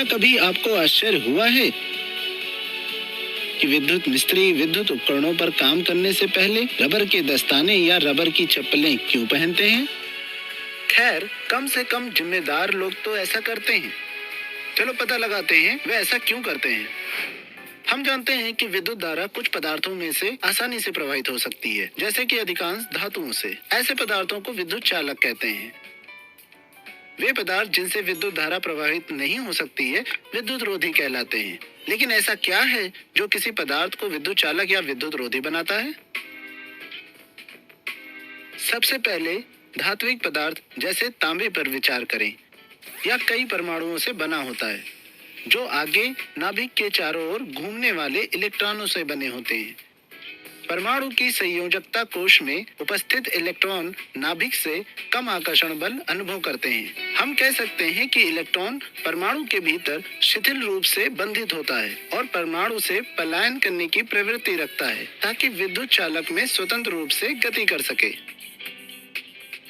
कभी आपको आश्चर्य हुआ है कि विद्युत मिस्त्री विद्युत उपकरणों पर काम करने से पहले रबर के दस्ताने या रबर की चप्पलें क्यों पहनते हैं? खैर, कम से कम जिम्मेदार लोग तो ऐसा करते हैं। चलो पता लगाते हैं वे ऐसा क्यों करते हैं। हम जानते हैं कि विद्युत धारा कुछ पदार्थों में से आसानी से प्रवाहित हो सकती है, जैसे कि अधिकांश धातुओं से। ऐसे पदार्थों को विद्युत चालक कहते हैं। वे पदार्थ जिनसे विद्युत धारा प्रवाहित नहीं हो सकती है, विद्युत रोधी कहलाते हैं। लेकिन ऐसा क्या है जो किसी पदार्थ को विद्युत चालक या विद्युत रोधी बनाता है? सबसे पहले धात्विक पदार्थ जैसे तांबे पर विचार करें। यह कई परमाणुओं से बना होता है, जो आगे नाभिक के चारों ओर घूमने वाले इलेक्ट्रॉनों से बने होते हैं। परमाणु की संयोजकता कोश में उपस्थित इलेक्ट्रॉन नाभिक से कम आकर्षण बल अनुभव करते हैं। हम कह सकते हैं कि इलेक्ट्रॉन परमाणु के भीतर शिथिल रूप से बंधित होता है और परमाणु से पलायन करने की प्रवृत्ति रखता है, ताकि विद्युत चालक में स्वतंत्र रूप से गति कर सके।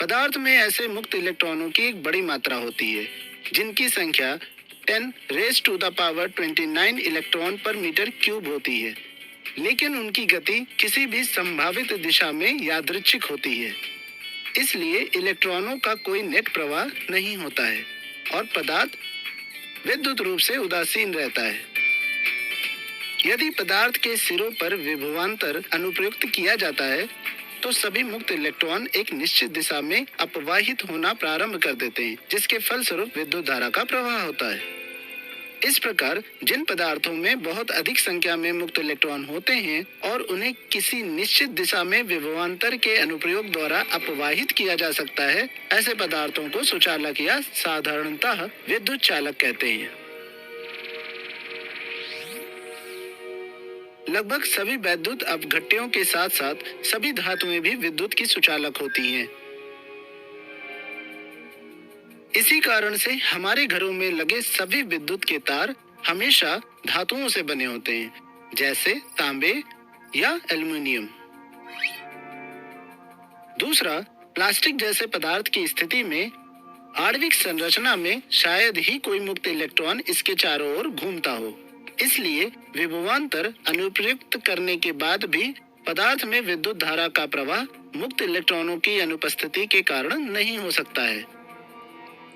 पदार्थ में ऐसे मुक्त इलेक्ट्रॉनों की एक बड़ी मात्रा होती है, जिनकी संख्या 10⁻29 इलेक्ट्रॉन पर मीटर क्यूब होती है। लेकिन उनकी गति किसी भी संभावित दिशा में यादृच्छिक होती है। इसलिए इलेक्ट्रॉनों का कोई नेट प्रवाह नहीं होता है और पदार्थ विद्युत रूप से उदासीन रहता है। यदि पदार्थ के सिरों पर विभवांतर अनुप्रयुक्त किया जाता है, तो सभी मुक्त इलेक्ट्रॉन एक निश्चित दिशा में अपवाहित होना प्रारंभ कर देते हैं, जिसके फलस्वरूप विद्युत धारा का प्रवाह होता है। इस प्रकार जिन पदार्थों में बहुत अधिक संख्या में मुक्त इलेक्ट्रॉन होते हैं और उन्हें किसी निश्चित दिशा में विभवांतर के अनुप्रयोग द्वारा अपवाहित किया जा सकता है, ऐसे पदार्थों को सुचालक या साधारणतः विद्युत चालक कहते हैं। लगभग सभी वैद्युत अपघट्यों के साथ साथ सभी धातुएं भी विद्युत की सुचालक होती हैं। इसी कारण से हमारे घरों में लगे सभी विद्युत के तार हमेशा धातुओं से बने होते हैं, जैसे तांबे या एल्युमिनियम। दूसरा, प्लास्टिक जैसे पदार्थ की स्थिति में आणविक संरचना में शायद ही कोई मुक्त इलेक्ट्रॉन इसके चारों ओर घूमता हो। इसलिए विभवांतर अनुप्रयुक्त करने के बाद भी पदार्थ में विद्युत धारा का प्रवाह मुक्त इलेक्ट्रॉनों की अनुपस्थिति के कारण नहीं हो सकता है।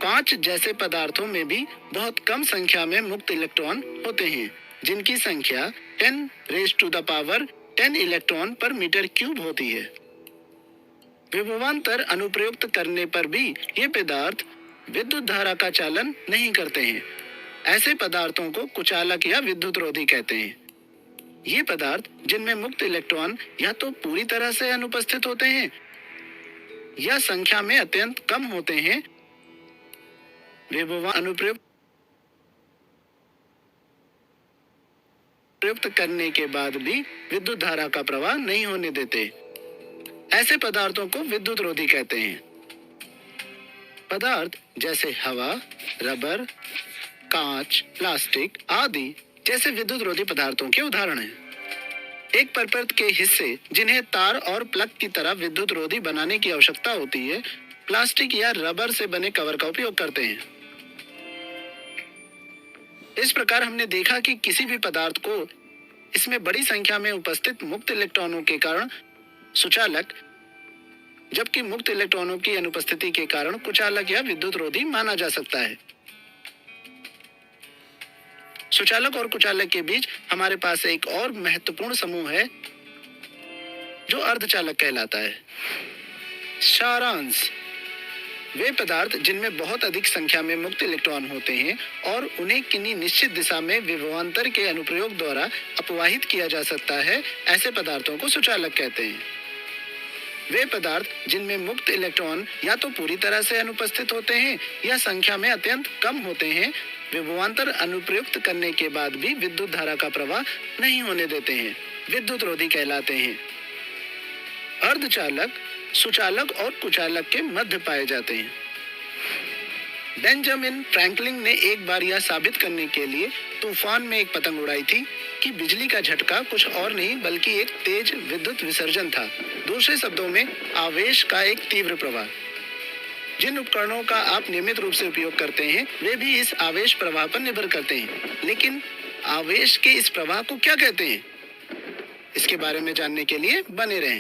कांच जैसे पदार्थों में भी बहुत कम संख्या में मुक्त इलेक्ट्रॉन होते हैं, जिनकी संख्या 10⁻10 इलेक्ट्रॉन पर मीटर क्यूब होती है। विभवांतर अनुप्रयुक्त करने पर भी ये पदार्थ विद्युत धारा का चालन नहीं करते हैं। ऐसे पदार्थों को कुचालक या विद्युत रोधी कहते हैं। ये पदार्थ जिनमें मुक्त इलेक्ट्रॉन या तो पूरी तरह से अनुपस्थित होते हैं या संख्या में अत्यंत कम होते हैं, विभवांतर अनुप्रयुक्त करने के बाद भी विद्युत धारा का प्रवाह नहीं होने देते। ऐसे पदार्थों को विद्युत रोधी कहते हैं। पदार्थ जैसे हवा, रबर, कांच, प्लास्टिक आदि जैसे विद्युत रोधी पदार्थों के उदाहरण हैं। एक परपरत के हिस्से जिन्हें तार और प्लग की तरह विद्युत रोधी बनाने की आवश्यकता होती है, प्लास्टिक या रबर से बने कवर का उपयोग करते हैं। इस प्रकार हमने देखा कि किसी भी पदार्थ को इसमें बड़ी संख्या में उपस्थित मुक्त इलेक्ट्रॉनों के कारण सुचालक, जबकि मुक्त इलेक्ट्रॉनों की अनुपस्थिति के कारण कुचालक या विद्युत रोधी माना जा सकता है। सुचालक और कुचालक के बीच हमारे पास एक और महत्वपूर्ण समूह है, जो अर्धचालक कहलाता है। सारांश: वे पदार्थ जिनमें बहुत अधिक संख्या में मुक्त इलेक्ट्रॉन होते हैं और उन्हें किन्हीं निश्चित दिशा में विभवांतर के अनुप्रयोग द्वारा अपवाहित किया जा सकता है, ऐसे पदार्थों को सुचालक कहते हैं। वे पदार्थ जिनमें मुक्त इलेक्ट्रॉन या तो पूरी तरह से अनुपस्थित होते हैं या संख्या में अत्यंत कम होते हैं, विभवांतर अनुप्रयुक्त करने के बाद भी विद्युत धारा का प्रवाह नहीं होने देते हैं, विद्युत रोधी कहलाते हैं। अर्धचालक सुचालक और कुचालक के मध्य पाए जाते हैं। बेंजामिन फ्रैंकलिन ने एक बार यह साबित करने के लिए तूफान में एक पतंग उड़ाई थी कि बिजली का झटका कुछ और नहीं बल्कि एक तेज विद्युत विसर्जन था। दूसरे शब्दों में, आवेश का एक तीव्र प्रवाह। जिन उपकरणों का आप नियमित रूप से उपयोग करते हैं वे भी इस आवेश प्रवाह पर निर्भर करते हैं। लेकिन आवेश के इस प्रवाह को क्या कहते हैं? इसके बारे में जानने के लिए बने रहें।